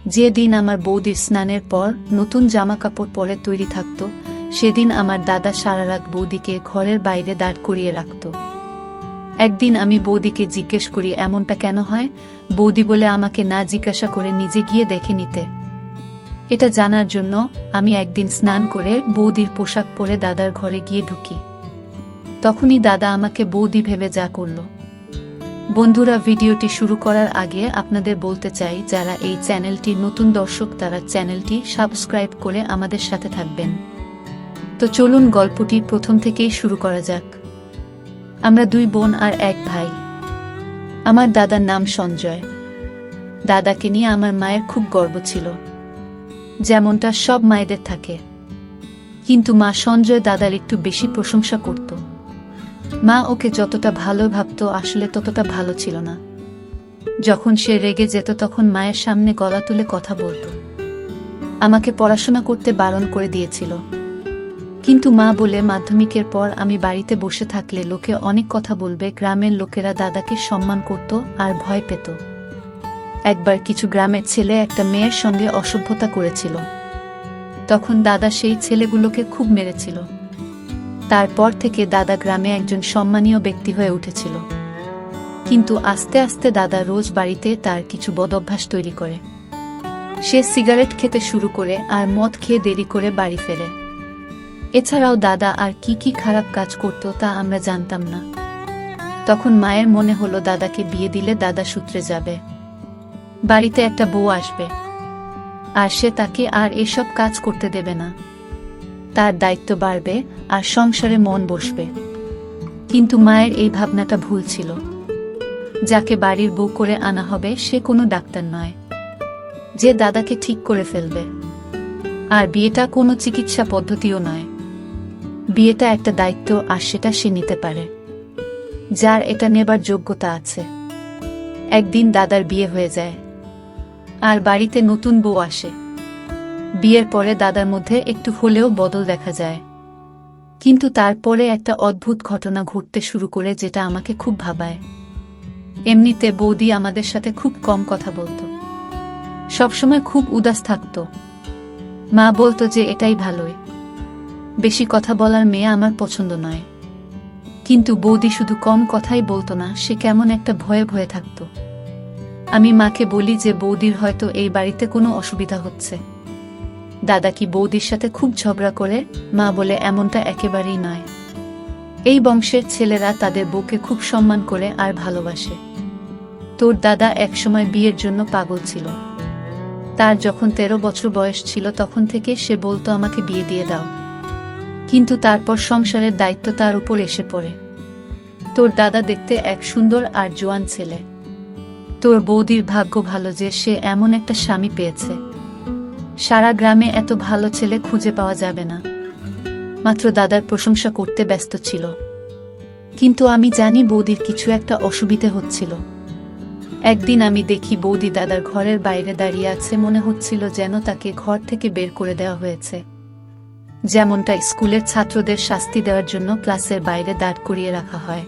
যেদিন আমার বৌদির স্নানের পর নতুন জামা কাপড় পরে তৈরি থাকত, সেদিন আমার দাদা সারা রাত বৌদিকে ঘরের বাইরে দাঁড় করিয়ে রাখত। একদিন আমি বৌদিকে জিজ্ঞেস করি এমনটা কেন হয়। বৌদি বলে আমাকে না জিজ্ঞাসা করে নিজে গিয়ে দেখে নিতে। এটা জানার জন্য আমি একদিন স্নান করে বৌদির পোশাক পরে দাদার ঘরে গিয়ে ঢুকি। তখনই দাদা আমাকে বৌদি ভেবে যা করল। বন্ধুরা, ভিডিওটি শুরু করার আগে আপনাদের বলতে চাই, যারা এই চ্যানেলটির নতুন দর্শক তারা চ্যানেলটি সাবস্ক্রাইব করে আমাদের সাথে থাকবেন। তো চলুন গল্পটি প্রথম থেকেই শুরু করা যাক। আমরা দুই বোন আর এক ভাই। আমার দাদার নাম সঞ্জয়। দাদাকে নিয়ে আমার মায়ের খুব গর্ব ছিল, যেমনটা সব মায়েদের থাকে। কিন্তু মা সঞ্জয় দাদার একটু বেশি প্রশংসা করত। মা ওকে যতটা ভালো ভাবত আসলে ততটা ভালো ছিল না। যখন সে রেগে যেত তখন মায়ের সামনে গলা তুলে কথা বলত। আমাকে পড়াশোনা করতে বারণ করে দিয়েছিল। কিন্তু মা বলে মাধ্যমিকের পর আমি বাড়িতে বসে থাকলে লোকে অনেক কথা বলবে। গ্রামের লোকেরা দাদাকে সম্মান করত আর ভয় পেত। একবার কিছু গ্রামের ছেলে একটা মেয়ের সঙ্গে অসভ্যতা করেছিল। তখন দাদা সেই ছেলেগুলোকে খুব মেরেছিল। তারপর থেকে দাদা গ্রামে একজন সম্মানীয় ব্যক্তি হয়ে উঠেছিল। কিন্তু আস্তে আস্তে দাদা রোজ বাড়িতে তার কিছু বদঅভ্যাস তৈরি করে। সে সিগারেট খেতে শুরু করে আর মদ খেয়ে দেরি করে বাড়ি ফেরে। এছাড়াও দাদা আর কি কি খারাপ কাজ করত তা আমরা জানতাম না। তখন মায়ের মনে হলো দাদাকে বিয়ে দিলে দাদা সূত্রে যাবে, বাড়িতে একটা বউ আসবে, আর সে তাকে আর এসব কাজ করতে দেবে না। তার দায়িত্ব বাড়বে আর সংসারে মন বসবে। কিন্তু মায়ের এই ভাবনাটা ভুল ছিল। যাকে বাড়ির বউ করে আনা হবে সে কোনো ডাক্তার নয় যে দাদাকে ঠিক করে ফেলবে। আর বিয়েটা কোনো চিকিৎসা পদ্ধতিও নয়। বিয়েটা একটা দায়িত্ব, আর সেটা সে নিতে পারে যার এটা নেবার যোগ্যতা আছে। একদিন দাদার বিয়ে হয়ে যায় আর বাড়িতে নতুন বউ আসে। বিয়ের পরে দাদার মধ্যে একটু হলেও বদল দেখা যায়। কিন্তু তারপরে একটা অদ্ভুত ঘটনা ঘটতে শুরু করে, যেটা আমাকে খুব ভাবায়। এমনিতে বৌদি আমাদের সাথে খুব কম কথা বলতো, সবসময় খুব উদাস থাকতো। মা বলতো যে এটাই ভালোই, বেশি কথা বলার মেয়ে আমার পছন্দ নয়। কিন্তু বৌদি শুধু কম কথাই বলতো না, সে কেমন একটা ভয়ে ভয়ে থাকতো। আমি মাকে বলি যে বৌদির হয়তো এই বাড়িতে কোনো অসুবিধা হচ্ছে। দাদা কি বৌদির সাথে খুব ঝগড়া করে? মা বলে এমনটা একেবারেই নয়। এই বংশের ছেলেরা তাদের বউকে খুব সম্মান করে আর ভালোবাসে। তোর দাদা একসময় বিয়ের জন্য পাগল ছিল। তার যখন 13 বছর বয়স ছিল তখন থেকে সে বলতো আমাকে বিয়ে দিয়ে দাও। কিন্তু তারপর সংসারের দায়িত্ব তার উপর এসে পড়ে। তোর দাদা দেখতে এক সুন্দর আর জোয়ান ছেলে। তোর বৌদির ভাগ্য ভালো যে সে এমন একটা স্বামী পেয়েছে। সারা গ্রামে এত ভালো ছেলে খুঁজে পাওয়া যাবে না। মাত্র দাদার প্রশংসা করতে ব্যস্ত ছিল। কিন্তু আমি জানি বৌদির কিছু একটা অসুবিধে হচ্ছিল। একদিন আমি দেখি বৌদি দাদার ঘরের বাইরে দাঁড়িয়ে আছে। মনে হচ্ছিল যেন তাকে ঘর থেকে বের করে দেওয়া হয়েছে, যেমনটা স্কুলের ছাত্রদের শাস্তি দেওয়ার জন্য ক্লাসের বাইরে দাঁড় করিয়ে রাখা হয়।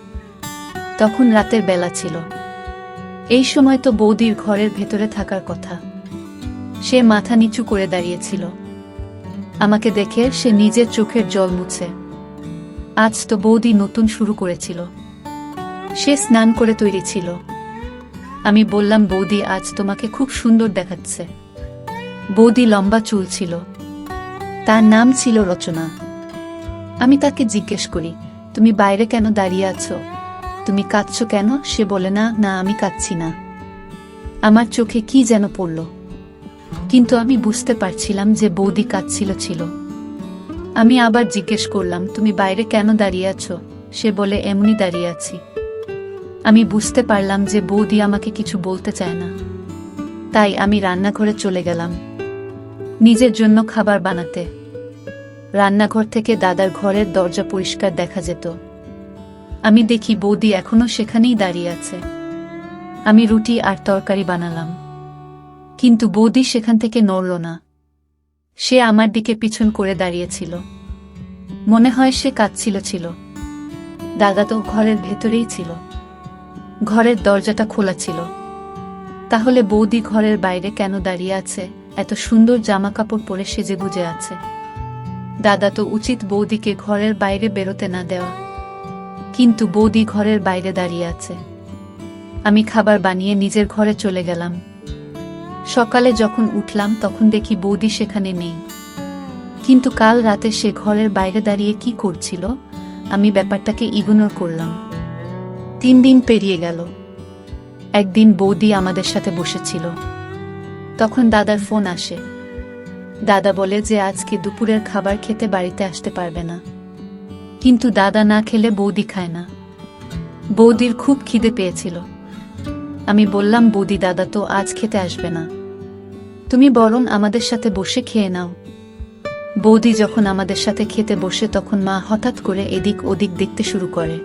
তখন রাতের বেলা ছিল। এই সময় তো বৌদির ঘরের ভেতরে থাকার কথা। সে মাথা নিচু করে দাঁড়িয়েছিল। আমাকে দেখে সে নিজের চোখের জল মুছে। আজ তো বৌদি নতুন শুরু করেছিল। সে স্নান করে তৈরি ছিল। আমি বললাম, বৌদি আজ তোমাকে খুব সুন্দর দেখাচ্ছে। বৌদি লম্বা চুল ছিল। তার নাম ছিল রচনা। আমি তাকে জিজ্ঞেস করি, তুমি বাইরে কেন দাঁড়িয়ে আছো? তুমি কাঁদছো কেন? সে বলে, না না, আমি কাঁদছি না। আমার চোখে কি যেন পড়ল, কিন্তু আমি বুঝতে পারছিলাম যে বৌদি কাঁদছিল। আমি আবার জিজ্ঞেস করলাম, তুমি বাইরে কেন দাঁড়িয়ে আছো? সে বলে, এমনি দাঁড়িয়ে আছি। আমি বুঝতে পারলাম যে বৌদি আমাকে কিছু বলতে চায় না। তাই আমি রান্নাঘরে চলে গেলাম নিজের জন্য খাবার বানাতে। রান্নাঘর থেকে দাদার ঘরের দরজা পরিষ্কার দেখা যেত। আমি দেখি বৌদি এখনো সেখানেই দাঁড়িয়ে আছে। আমি রুটি আর তরকারি বানালাম, কিন্তু বৌদি সেখান থেকে নড়ল না। সে আমার দিকে পিছন করে দাঁড়িয়েছিল। মনে হয় সে কাঁদছিল। দাদা তো ঘরের ভেতরেই ছিল। ঘরের দরজাটা খোলা ছিল। তাহলে বৌদি ঘরের বাইরে কেন দাঁড়িয়ে আছে, এত সুন্দর জামা কাপড় পরে সেজে গুজে আছে? দাদা তো উচিত বৌদিকে ঘরের বাইরে বেরোতে না দেওয়া, কিন্তু বৌদি ঘরের বাইরে দাঁড়িয়ে আছে। আমি খাবার বানিয়ে নিজের ঘরে চলে গেলাম। সকালে যখন উঠলাম তখন দেখি বৌদি সেখানে নেই, কিন্তু কাল রাতে সে ঘরের বাইরে দাঁড়িয়ে কি করছিল আমি ব্যাপারটাকে ইগনোর করলাম। 3 দিন পেরিয়ে গেল। একদিন বৌদি আমাদের সাথে বসেছিল, তখন দাদার ফোন আসে। দাদা বলে যে আজকে দুপুরের খাবার খেতে বাড়িতে আসতে পারবে না, কিন্তু দাদা না খেলে বৌদি খায় না। বৌদির খুব খিদে পেয়েছিল। আমি বললাম, বৌদি দাদা তো আজ খেতে আসবে না, তুমি বরং আমাদের সাথে বসে খেয়ে নাও। বৌদি যখন আমাদের সাথে খেতে বসে তখন মা হঠাৎ করে এদিক ওদিক দেখতে শুরু করে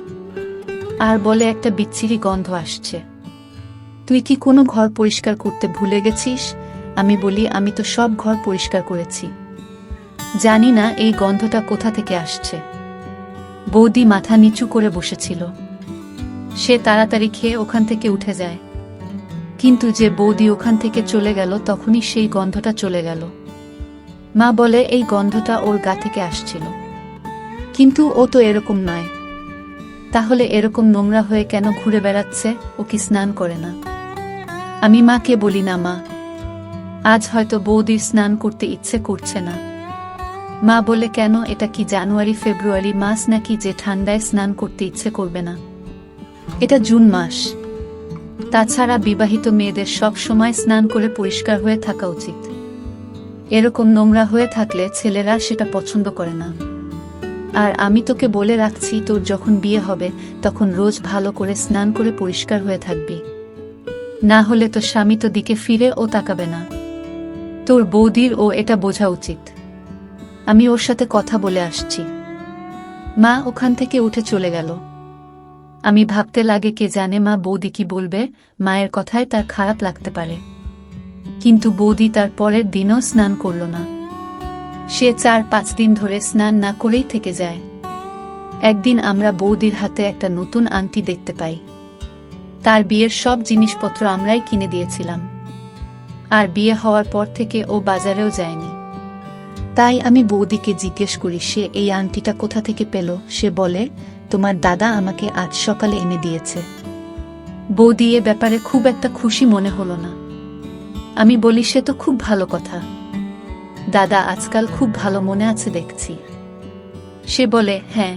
আর বলে, একটা বিচ্ছিরি গন্ধ আসছে, তুই কি কোনো ঘর পরিষ্কার করতে ভুলে গেছিস? আমি বলি, আমি তো সব ঘর পরিষ্কার করেছি, জানি না এই গন্ধটা কোথা থেকে আসছে। বৌদি মাথা নিচু করে বসেছিল। সে তাড়াতাড়ি খেয়ে ওখান থেকে উঠে যায়, কিন্তু যে বৌদি ওখান থেকে চলে গেল তখনই সেই গন্ধটা চলে গেল। মা বলে, এই গন্ধটা ওর গা থেকে আসছিল, কিন্তু ও তো এরকম নয়, তাহলে এরকম নোংরা হয়ে কেন ঘুরে বেড়াচ্ছে? ও কি স্নান করে না? আমি মাকে বলি, না মা, আজ হয়তো বৌদির স্নান করতে ইচ্ছে করছে না। মা বলে, কেন? এটা কি জানুয়ারি ফেব্রুয়ারি মাস নাকি যে ঠান্ডায় স্নান করতে ইচ্ছে করবে না? এটা জুন মাস। তাছাড়া বিবাহিত মেয়েদের সব সময় স্নান করে পরিষ্কার হয়ে থাকা উচিত। এরকম নোংরা হয়ে থাকলে ছেলেরা সেটা পছন্দ করে না। আর আমি তোকে বলে রাখছি, তোর যখন বিয়ে হবে তখন রোজ ভালো করে স্নান করে পরিষ্কার হয়ে থাকবি, না হলে তো স্বামী তো দিকে ফিরে ও তাকাবে না। তোর বৌদির ও এটা বোঝা উচিত। আমি ওর সাথে কথা বলে আসছি। মা ওখান থেকে উঠে চলে গেল। আমি ভাবতে লাগে, কে জানে মা বৌদি কি বলবে, মায়ের কথায় তার খারাপ লাগতে পারে। কিন্তু বৌদি তার পরের দিনও স্নান করল না। সে 4-5 দিন ধরে স্নান না করেই থেকে যায়। একদিন আমরা বৌদির হাতে একটা নতুন আংটি দেখতে পাই। তার বিয়ের সব জিনিসপত্র আমরাই কিনে দিয়েছিলাম, আর বিয়ে হওয়ার পর থেকে ও বাজারেও যায়নি। তাই আমি বৌদিকে জিজ্ঞেস করি, সে এই আংটিটা কোথা থেকে পেল? সে বলে, তোমার দাদা আমাকে আজ সকালে এনে দিয়েছে। বৌদি এ ব্যাপারে খুব একটা খুশি মনে হলো না। আমি বলি, সে তো খুব ভালো কথা, দাদা আজকাল খুব ভালো মনে আছে দেখছি। সে বলে, হ্যাঁ,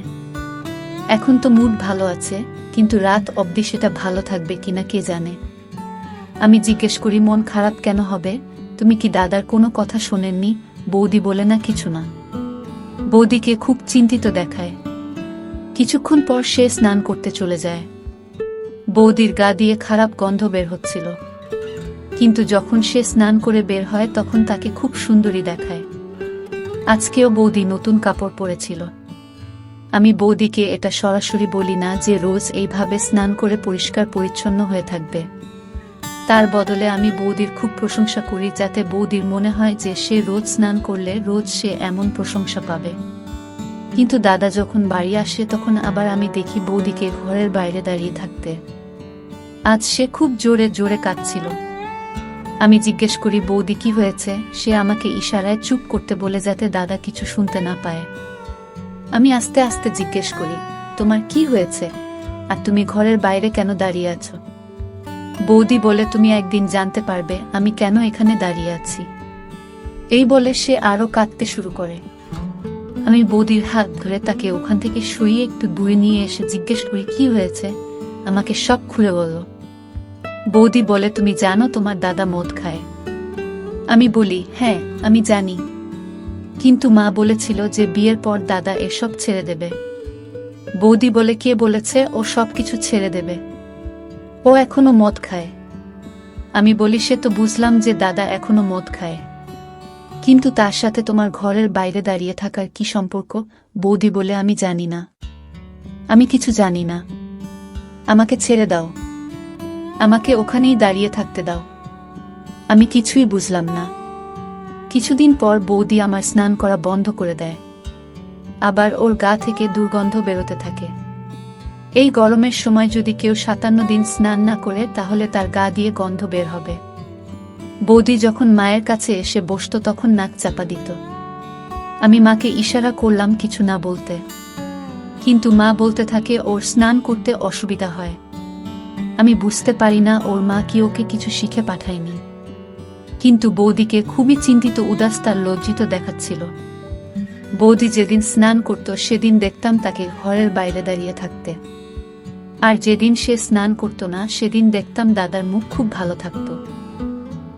এখন তো মুড ভালো আছে, কিন্তু রাত অবধি সেটা ভালো থাকবে কিনা কে জানে। আমি জিজ্ঞেস করি, মন খারাপ কেন হবে? তুমি কি দাদার কোনো কথা শোনেননি? বৌদি বলে, না, কিছু না। বৌদিকে খুব চিন্তিত দেখায়। কিছুক্ষণ পর সে স্নান করতে চলে যায়। বৌদির গা দিয়ে খারাপ গন্ধ বের হচ্ছিল, কিন্তু যখন সে স্নান করে বের হয় তখন তাকে খুব সুন্দরী দেখায়। আজকেও বৌদি নতুন কাপড় পরেছিল। আমি বৌদিকে এটা সরাসরি বলি না যে রোজ এইভাবে স্নান করে পরিষ্কার পরিচ্ছন্ন হয়ে থাকবে। তার বদলে আমি বৌদির খুব প্রশংসা করি, যাতে বৌদির মনে হয় যে সে রোজ স্নান করলে রোজ সে এমন প্রশংসা পাবে। কিন্তু দাদা যখন বাড়ি আসে তখন আবার আমি দেখি বৌদিকে ঘরের বাইরে দাঁড়িয়ে থাকতে। আজ সে খুব জোরে জোরে কাঁদছিল। আমি জিজ্ঞেস করি, বৌদি কি হয়েছে? সে আমাকে ইশারায় চুপ করতে বলে, যাতে দাদা কিছু শুনতে না পায়। আমি আস্তে আস্তে জিজ্ঞেস করি, তোমার কি হয়েছে, আর তুমি ঘরের বাইরে কেন দাঁড়িয়ে আছো? বৌদি বলে, তুমি একদিন জানতে পারবে আমি কেন এখানে দাঁড়িয়ে আছি। এই বলে সে আরো কাঁদতে শুরু করে। আমি বৌদির হাত ধরে তাকে ওখান থেকে শুইয়ে একটু দূরে নিয়ে এসে জিজ্ঞেস করি, কি হয়েছে, আমাকে সব খুলে বলো। বৌদি বলে, তুমি জানো তোমার দাদা মদ খায়? আমি বলি, হ্যাঁ, আমি জানি, কিন্তু মা বলেছিল যে বিয়ের পর দাদা এসব ছেড়ে দেবে। বৌদি বলে, কে বলেছে ও সব কিছু ছেড়ে দেবে? ও এখনো মদ খায়। আমি বলি, সে তো বুঝলাম যে দাদা এখনো মদ খায়, কিন্তু তার সাথে তোমার ঘরের বাইরে দাঁড়িয়ে থাকার কি সম্পর্ক? বৌদি বলে, আমি জানি না, আমি কিছু জানি না, আমাকে ছেড়ে দাও, আমাকে ওখানেই দাঁড়িয়ে থাকতে দাও। আমি কিছুই বুঝলাম না। কিছুদিন পর বৌদি আমার স্নান করা বন্ধ করে দেয়। আবার ওর গা থেকে দুর্গন্ধ বেরোতে থাকে। এই গরমের সময় যদি কেউ 57 দিন স্নান না করে তাহলে তার গা দিয়ে গন্ধ বের হবে। বৌদি যখন মায়ের কাছে এসে বসত তখন নাক চাপা দিত। আমি মাকে ইশারা করলাম কিছু না বলতে, কিন্তু মা বলতে থাকে ওর স্নান করতে অসুবিধা হয়। আমি বুঝতে পারি না ওর মা কি ওকে কিছু শিখে পাঠায়নি, কিন্তু বৌদিকে খুবই চিন্তিত উদাস তার লজ্জিত দেখাচ্ছিল। বৌদি যেদিন স্নান করত সেদিন দেখতাম তাকে ঘরের বাইরে দাঁড়িয়ে থাকতে, আর যেদিন সে স্নান করত না সেদিন দেখতাম দাদার মুখ খুব ভালো থাকত।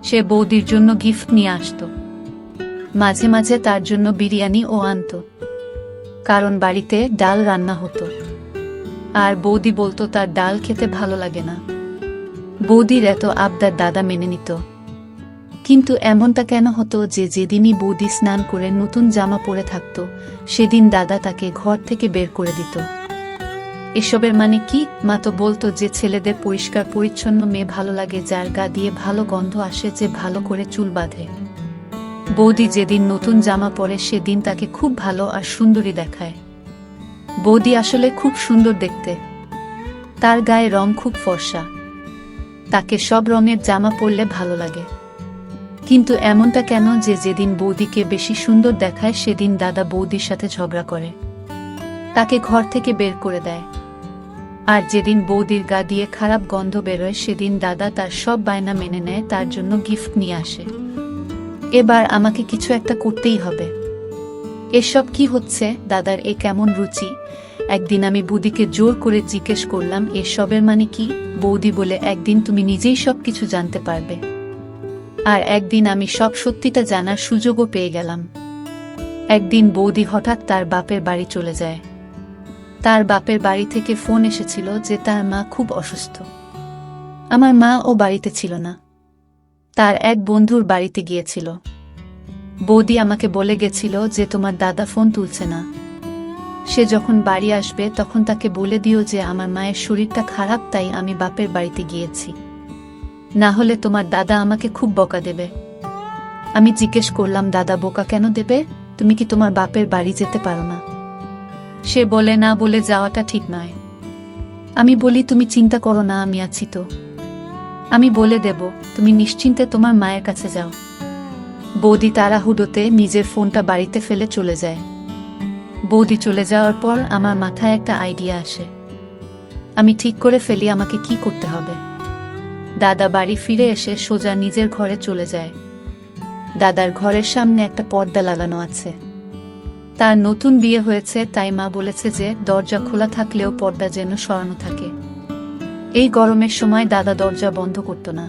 সে বৌদির জন্য গিফট নিয়ে আসত, মাঝে মাঝে তার জন্য বিরিয়ানি ও আনত, কারণ বাড়িতে ডাল রান্না হতো, আর বৌদি বলতো তার ডাল খেতে ভালো লাগে না। বৌদির এত আবদার দাদা মেনে নিত, কিন্তু এমনটা কেন হতো যে যেদিনই বৌদি স্নান করে নতুন জামা পরে থাকত সেদিন দাদা তাকে ঘর থেকে বের করে দিত। এসবের মানে কি? মা তো বলতো যে ছেলেদের পরিষ্কার পরিচ্ছন্ন মেয়ে ভালো লাগে, যার গা দিয়ে ভালো গন্ধ আসে, যে ভালো করে চুল বাঁধে। বৌদি যেদিন নতুন জামা পরে সেদিন তাকে খুব ভালো আর সুন্দরী দেখায়। বৌদি আসলে খুব সুন্দর দেখতে, তার গায়ে রং খুব ফর্সা, তাকে সব রঙের জামা পরলে ভালো লাগে। কিন্তু এমনটা কেন যে যেদিন বৌদিকে বেশি সুন্দর দেখায় সেদিন দাদা বৌদির সাথে ঝগড়া করে, তাকে ঘর থেকে বের করে দেয়। আর যেদিন বৌদির গা দিয়ে খারাপ গন্ধ বেরোয় সেদিন দাদা তার সব বায়না মেনে নেয়, তার জন্য গিফট নিয়ে আসে। এবার আমাকে কিছু একটা করতেই হবে। এসব কি হচ্ছে? দাদার এ কেমন রুচি? একদিন আমি বৌদিকে জোর করে জিজ্ঞেস করলাম এসবের মানে কি? বৌদি বলে, একদিন তুমি নিজেই সব কিছু জানতে পারবে। আর একদিন আমি সব সত্যিটা জানার সুযোগও পেয়ে গেলাম। একদিন বৌদি হঠাৎ তার বাপের বাড়ি চলে যায়। তার বাপের বাড়ি থেকে ফোন এসেছিল যে তার মা খুব অসুস্থ। আমার মা ও বাড়িতে ছিল না, তার এক বন্ধুর বাড়িতে গিয়েছিল। বৌদি আমাকে বলে গেছিল যে তোমার দাদা ফোন তুলছে না, সে যখন বাড়ি আসবে তখন তাকে বলে দিও যে আমার মায়ের শরীরটা খারাপ, তাই আমি বাপের বাড়িতে গিয়েছি, না হলে তোমার দাদা আমাকে খুব বকা দেবে। আমি জিজ্ঞেস করলাম, দাদা বোকা কেন দেবে? তুমি কি তোমার বাপের বাড়ি যেতে পারো না? সে বলে, না, বলে যাওয়াটা ঠিক নয়। আমি বলি, তুমি চিন্তা করো না, আমি আছি তো, আমি বলে দেব, তুমি নিশ্চিন্তে তোমার মায়ের কাছে যাও। বৌদি তাড়াহুড়োতে নিজের ফোনটা বাড়িতে ফেলে চলে যায়। বৌদি চলে যাওয়ার পর আমার মাথায় একটা আইডিয়া আসে। আমি ঠিক করে ফেলি আমাকে কি করতে হবে। দাদা বাড়ি ফিরে এসে সোজা নিজের ঘরে চলে যায়। দাদার ঘরের সামনে একটা পর্দা লাগানো আছে। তার নতুন বিয়ে হয়েছে, তাই মা বলেছে যে দরজা খোলা থাকলেও পর্দা যেন সরানো থাকে। এই গরমের সময় দাদা দরজা বন্ধ করত না,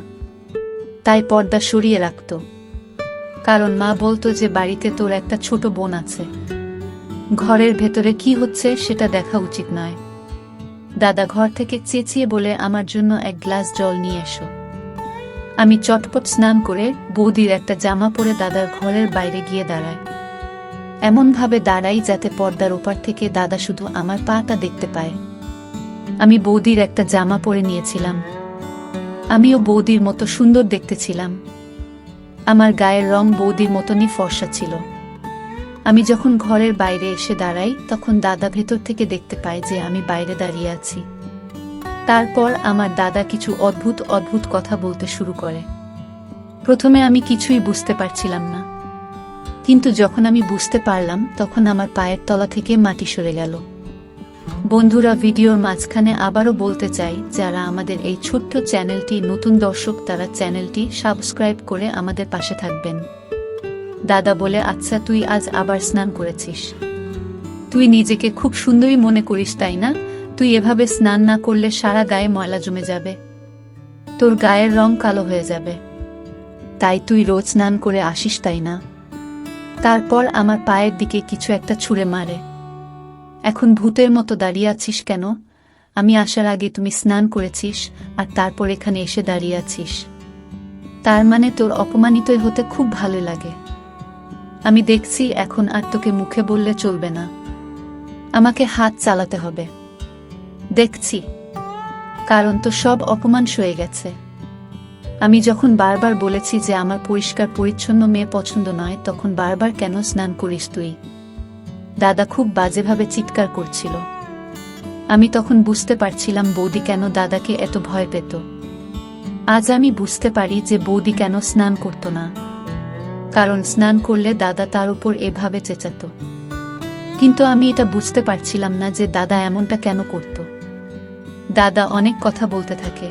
তাই পর্দা সরিয়ে রাখত, কারণ মা বলতো যে বাড়িতে তোর একটা ছোট বোন আছে, ঘরের ভেতরে কি হচ্ছে সেটা দেখা উচিত নয়। দাদা ঘর থেকে চেঁচিয়ে বলে, আমার জন্য এক গ্লাস জল নিয়ে এসো। আমি চটপট স্নান করে বৌদির একটা জামা পরে দাদার ঘরের বাইরে গিয়ে দাঁড়ায়। এমনভাবে দাঁড়াই যাতে পর্দার ওপার থেকে দাদা শুধু আমার পাটা দেখতে পায়। আমি বৌদির একটা জামা পরে নিয়েছিলাম, আমিও বৌদির মতো সুন্দর দেখতে ছিলাম। আমার গায়ের রং বৌদির মতনই ফর্সা ছিল। আমি যখন ঘরের বাইরে এসে দাঁড়াই তখন দাদা ভেতর থেকে দেখতে পায় যে আমি বাইরে দাঁড়িয়ে আছি। তারপর আমার দাদা কিছু অদ্ভুত অদ্ভুত কথা বলতে শুরু করে। প্রথমে আমি কিছুই বুঝতে পারছিলাম না, কিন্তু যখন আমি বুঝতে পারলাম তখন আমার পায়ের তলা থেকে মাটি সরে গেল। বন্ধুরা, ভিডিওর মাঝখানে আবারও বলতে চাই, যারা আমাদের এই ছোট্ট চ্যানেলটি নতুন দর্শক তারা চ্যানেলটি সাবস্ক্রাইব করে আমাদের পাশে থাকবেন। দাদা বলে, আচ্ছা তুই আজ আবার স্নান করেছিস, তুই নিজেকে খুব সুন্দরী মনে করিস তাই না? তুই এভাবে স্নান না করলে সারা গায়ে ময়লা জমে যাবে, তোর গায়ের রং কালো হয়ে যাবে, তাই তুই রোজ স্নান করে আসিস তাই না? তারপর আমার পায়ের দিকে কিছু একটা ছুঁড়ে মারে। এখন ভূতের মতো দাঁড়িয়ে আছিস কেন? আমি আসার আগে তুমি স্নান করেছিস আর তারপর এখানে এসে দাঁড়িয়ে আছিস, তার মানে তোর অপমানিতই হতে খুব ভালো লাগে। আমি দেখছি এখন আর তোকে মুখে বললে চলবে না, আমাকে হাত চালাতে হবে। দেখছি, কারণ তো সব অপমান সয়ে গেছে। আমি যখন বারবার বলেছি যে আমার পরিষ্কার পরিচ্ছন্ন মেয়ে পছন্দ নয়, তখন বারবার কেন স্নান করিস তুই? দাদা খুব বাজেভাবে চিৎকার করছিল। আমি তখন বুঝতে পারছিলাম বৌদি কেন দাদাকে এত ভয় পেত। আজ আমি বুঝতে পারি যে বৌদি কেন স্নান করত না, কারণ স্নান করলে দাদা তার উপর এভাবে চেঁচাত। কিন্তু আমি এটা বুঝতে পারছিলাম না যে দাদা এমনটা কেন করত। দাদা অনেক কথা বলতে থাকে,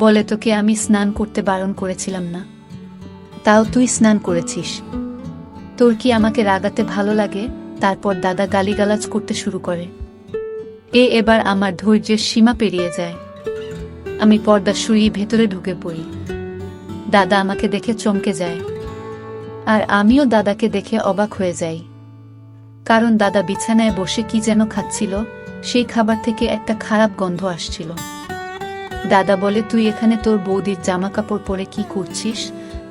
বলে তোকে আমি স্নান করতে বারণ করেছিলাম না, তাও তুই স্নান করেছিস, তোর কি আমাকে রাগাতে ভালো লাগে? তারপর দাদা গালিগালাজ করতে শুরু করে। এবার আমার ধৈর্যের সীমা পেরিয়ে যায়। আমি পর্দা সরিয়ে ভেতরে ঢুকে পড়ি। দাদা আমাকে দেখে চমকে যায়, আর আমিও দাদাকে দেখে অবাক হয়ে যাই, কারণ দাদা বিছানায় বসে কি যেন খাচ্ছিল, সেই খাবার থেকে একটা খারাপ গন্ধ আসছিল। দাদা বলে, তুই এখানে তোর বৌদির জামা কাপড় পরে কি করছিস?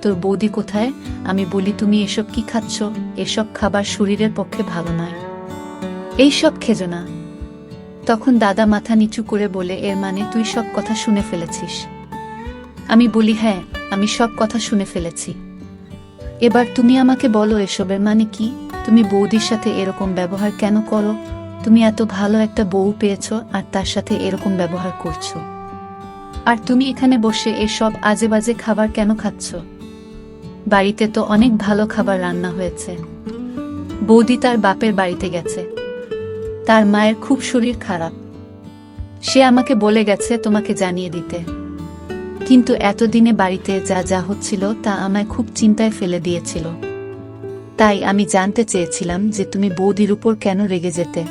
তোর বৌদি কোথায়? আমি বলি, তুমি এসব কি খাচ্ছ? এসব খাবার শরীরের পক্ষে ভালো নয়, এইসব খেজো না। তখন দাদা মাথা নিচু করে বলে, এর মানে তুই সব কথা শুনে ফেলেছিস? আমি বলি, হ্যাঁ, আমি সব কথা শুনে ফেলেছি। এবার তুমি আমাকে বলো এসবের মানে কি? তুমি বৌদির সাথে এরকম ব্যবহার কেন করো? তুমি এত ভালো একটা বউ পেয়েছ আর তার সাথে এরকম ব্যবহার করছো, আর তুমি এখানে বসে এসব আজে বাজে খাবার কেন খাচ্ছ? বাড়িতে তো অনেক ভালো খাবার রান্না হয়েছে। বৌদি তার বাপের বাড়িতে গেছে, তার মায়ের খুব শরীর খারাপ, সে আমাকে বলে গেছে তোমাকে জানিয়ে দিতে। কিন্তু এতদিনে বাড়িতে যা যা হচ্ছিল তা আমায় খুব চিন্তায় ফেলে দিয়েছিল। তাই আমি জানতে চেয়েছিলাম যে তুমি বৌদির উপর কেন রেগে যেতে।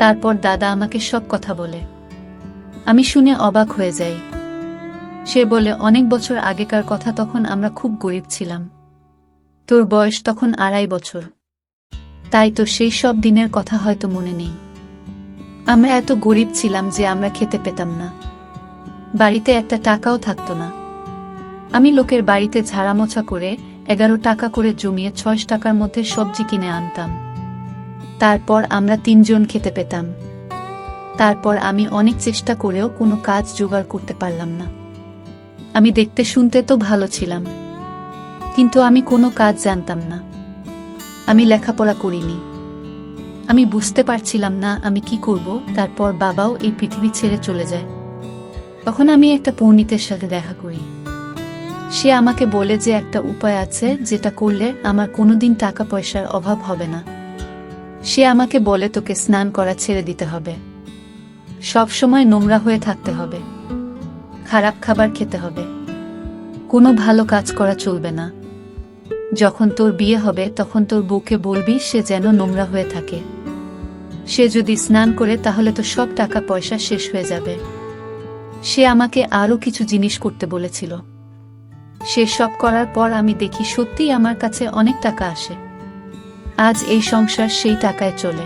তারপর দাদা আমাকে সব কথা বলে। আমি শুনে অবাক হয়ে যাই। সে বলে, অনেক বছর আগেকার কথা, তখন আমরা খুব গরিব ছিলাম। তোর বয়স তখন 2.5 বছর, তাই তো সেই সব দিনের কথা হয়তো মনে নেই। আমরা এত গরিব ছিলাম যে আমরা খেতে পেতাম না, বাড়িতে একটা টাকাও থাকতো না। আমি লোকের বাড়িতে ঝাড়ামোছা করে 11 টাকা করে জমিয়ে 6 টাকার মধ্যে সবজি কিনে আনতাম। তারপর আমরা 3 জন খেতে পেতাম। তারপর আমি অনেক চেষ্টা করেও কোনো কাজ জোগাড় করতে পারলাম না। আমি দেখতে শুনতে তো ভালো ছিলাম, কিন্তু আমি কোনো কাজ জানতাম না। আমি লেখাপড়া করিনি। আমি বুঝতে পারছিলাম না আমি কি করব। তারপর বাবাও এই পৃথিবী ছেড়ে চলে যায়। তখন আমি একটা পণ্ডিতের সাথে দেখা করি। সে আমাকে বলে যে একটা উপায় আছে যেটা করলে আমার কোনোদিন টাকা পয়সার অভাব হবে না। সে আমাকে বলে, তোকে স্নান করা ছেড়ে দিতে হবে, সব সময় নোংরা হয়ে থাকতে হবে, খারাপ খাবার খেতে হবে, কোনো ভালো কাজ করা চলবে না। যখন তোর বিয়ে হবে তখন তোর বউকে বলবি সে যেন নোংরা হয়ে থাকে। সে যদি স্নান করে তাহলে তো সব টাকা পয়সা শেষ হয়ে যাবে। সে আমাকে আরও কিছু জিনিস করতে বলেছিল। সে সব করার পর আমি দেখি সত্যিই আমার কাছে অনেক টাকা আসে। আজ এই সংসার সেই টাকায় চলে।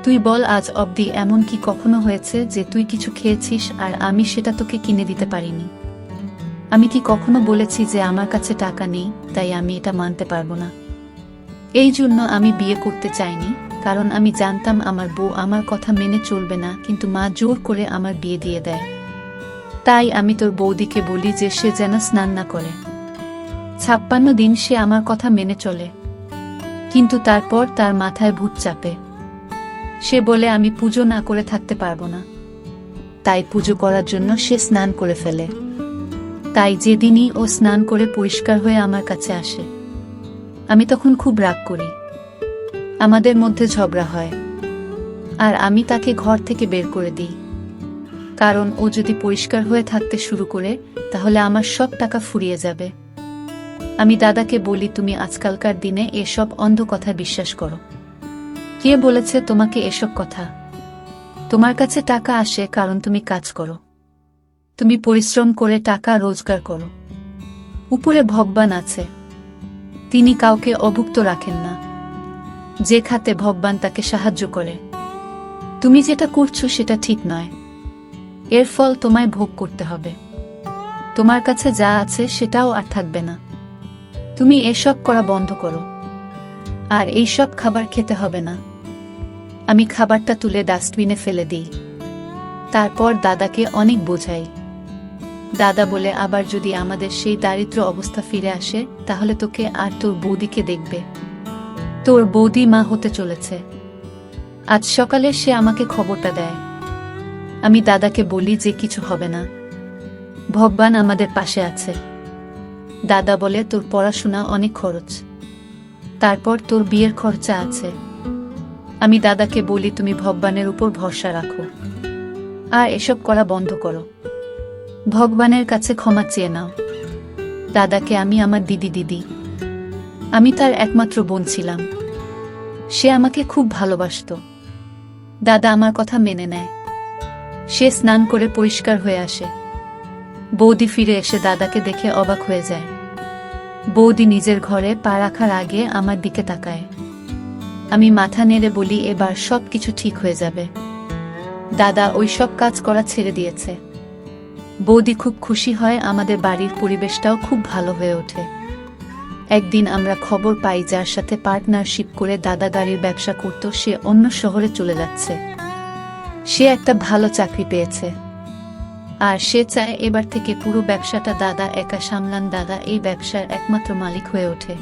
তুই বল, আজ অবধি এমন কি কখনো হয়েছে যে তুই কিছু খেয়েছিস আর আমি সেটা তোকে কিনে দিতে পারিনি? আমি কি কখনো বলেছি যে আমার কাছে টাকা নেই, তাই আমি এটা মানতে পারবো না? এই জন্য আমি বিয়ে করতে চাইনি, কারণ আমি জানতাম আমার বউ আমার কথা মেনে চলবে না, কিন্তু মা জোর করে আমার বিয়ে দিয়ে দেয়। তাই আমি তোর বৌদিকে বলি যে সে যেন স্নান না করে। 56 দিন সে আমার কথা মেনে চলে, কিন্তু তারপর তার মাথায় ভূত চাপে। সে বলে আমি পুজো না করে থাকতে পারবো না। তাই পুজো করার জন্য সে স্নান করে ফেলে। তাই যেদিনই ও স্নান করে পরিষ্কার হয়ে আমার কাছে আসে, আমি তখন খুব রাগ করি। আমাদের মধ্যে ঝগড়া হয়, আর আমি তাকে ঘর থেকে বের করে দিই। কারণ ও যদি পরিষ্কার হয়ে থাকতে শুরু করে তাহলে আমার সব টাকা ফুরিয়ে যাবে। আমি দাদাকে বলি, তুমি আজকালকার দিনে এসব অন্ধ কথা বিশ্বাস করো? কে বলেছে তোমাকে এসব কথা? তোমার কাছে টাকা আসে কারণ তুমি কাজ করো, তুমি পরিশ্রম করে টাকা রোজগার করো। উপরে ভগবান আছে, তিনি কাউকে অভুক্ত রাখেন না। যে খাতে ভগবান তাকে সাহায্য করে। তুমি যেটা করছো সেটা ঠিক নয়, এর ফল তোমায় ভোগ করতে হবে। তোমার কাছে যা আছে সেটাও আর থাকবে না। তুমি এসব করা বন্ধ করো, আর এইসব খাবার খেতে হবে না। আমি খাবারটা তুলে ডাস্টবিনে ফেলে দিই। তারপর দাদাকে অনেক বোঝাই। দাদা বলে, আবার যদি আমাদের সেই দারিদ্র অবস্থা ফিরে আসে তাহলে তোকে আর তোর বৌদিকে দেখবে। তোর বৌদি মা হতে চলেছে, আজ সকালে সে আমাকে খবরটা দেয়। আমি দাদাকে বলি যে কিছু হবে না, ভগবান আমাদের পাশে আছে। দাদা বলে, তোর পড়াশোনা অনেক খরচ, তারপর তোর বিয়ের খরচা আছে। আমি দাদাকে বলি, তুমি ভগবানের উপর ভরসা রাখো আর এসব করা বন্ধ করো, ভগবানের কাছে ক্ষমা চেয়ে নাও। দাদাকে আমি আমার দিদি, আমি তার একমাত্র বোন ছিলাম। সে আমাকে খুব ভালোবাসতো। দাদা আমার কথা মেনে নেয়। সে স্নান করে পরিষ্কার হয়ে আসে। বৌদি ফিরে এসে দাদাকে দেখে অবাক হয়ে যায়। বৌদি নিজের ঘরে পা রাখার আগে আমার দিকে তাকায়। আমি মাথা নেড়ে বলি, এবার সব কিছু ঠিক হয়ে যাবে। দাদা ওই সব কাজ করা ছেড়ে দিয়েছে। বৌদি খুব খুশি হয়, আমাদের বাড়ির পরিবেশটাও খুব ভালো হয়ে ওঠে। একদিন আমরা খবর পাই যার সাথে পার্টনারশিপ করে দাদা গাড়ির ব্যবসা করত, সে অন্য শহরে চলে যাচ্ছে। সে একটা ভালো চাকরি পেয়েছে আর সে চায় এবার থেকে পুরো ব্যবসাটা দাদা একা সামলান। দাদা এই ব্যবসার একমাত্র মালিক হয়ে ওঠে।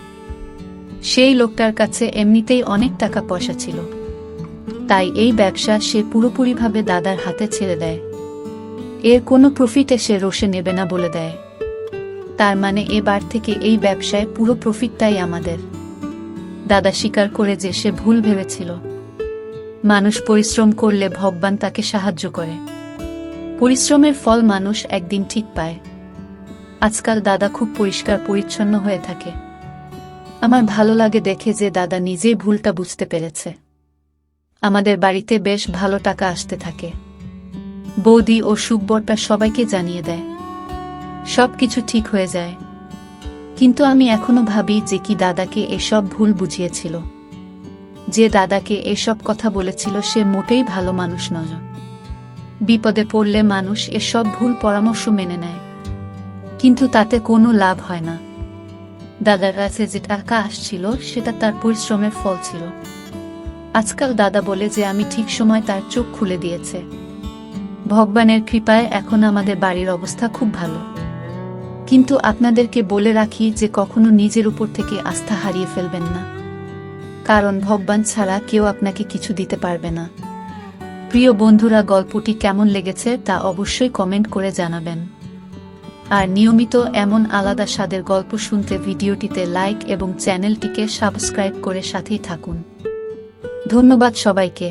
সেই লোকটার কাছে এমনিতেই অনেক টাকা পয়সা ছিল, তাই এই ব্যবসা সে পুরোপুরিভাবে দাদার হাতে ছেড়ে দেয়। এর কোনো প্রফিটে সে রোষে নেবে না বলে দেয়। তার মানে এবার থেকে এই ব্যবসায় পুরো প্রফিটটাই আমাদের। দাদা স্বীকার করে যে সে ভুল ভেবেছিল। মানুষ পরিশ্রম করলে ভগবান তাকে সাহায্য করে। পরিশ্রমের ফল মানুষ একদিন ঠিক পায়। আজকাল দাদা খুব পরিষ্কার পরিচ্ছন্ন হয়ে থাকে। আমার ভালো লাগে দেখে যে দাদা নিজেই ভুলটা বুঝতে পেরেছে। আমাদের বাড়িতে বেশ ভালো টাকা আসতে থাকে। বৌদি ও সুখবরটা সবাইকে জানিয়ে দেয়। সবকিছু ঠিক হয়ে যায়। কিন্তু আমি এখনো ভাবি যে কি দাদাকে এসব ভুল বুঝিয়েছিল। যে দাদাকে এসব কথা বলেছিল সে মোটেই ভালো মানুষ নয়। বিপদে পড়লে মানুষ এসব ভুল পরামর্শ মেনে নেয়, কিন্তু তাতে কোনো লাভ হয় না। দাদার কাছে যে টাকা আসছিল সেটা তার পরিশ্রমের ফল ছিল। আজকাল দাদা বলে যে আমি ঠিক সময় তার চোখ খুলে দিয়েছে। ভগবানের কৃপায় এখন আমাদের বাড়ির অবস্থা খুব ভালো। কিন্তু আপনাদেরকে বলে রাখি যে কখনো নিজের উপর থেকে আস্থা হারিয়ে ফেলবেন না, কারণ ভগবান ছাড়া কেউ আপনাকে কিছু দিতে পারবে না। প্রিয় বন্ধুরা, গল্পটি কেমন লেগেছে তা অবশ্যই কমেন্ট করে জানাবেন। আর নিয়মিত এমন আলাদা স্বাদের গল্প শুনতে ভিডিওটিতে লাইক এবং চ্যানেলটিকে সাবস্ক্রাইব করে সাথেই থাকুন। ধন্যবাদ সবাইকে।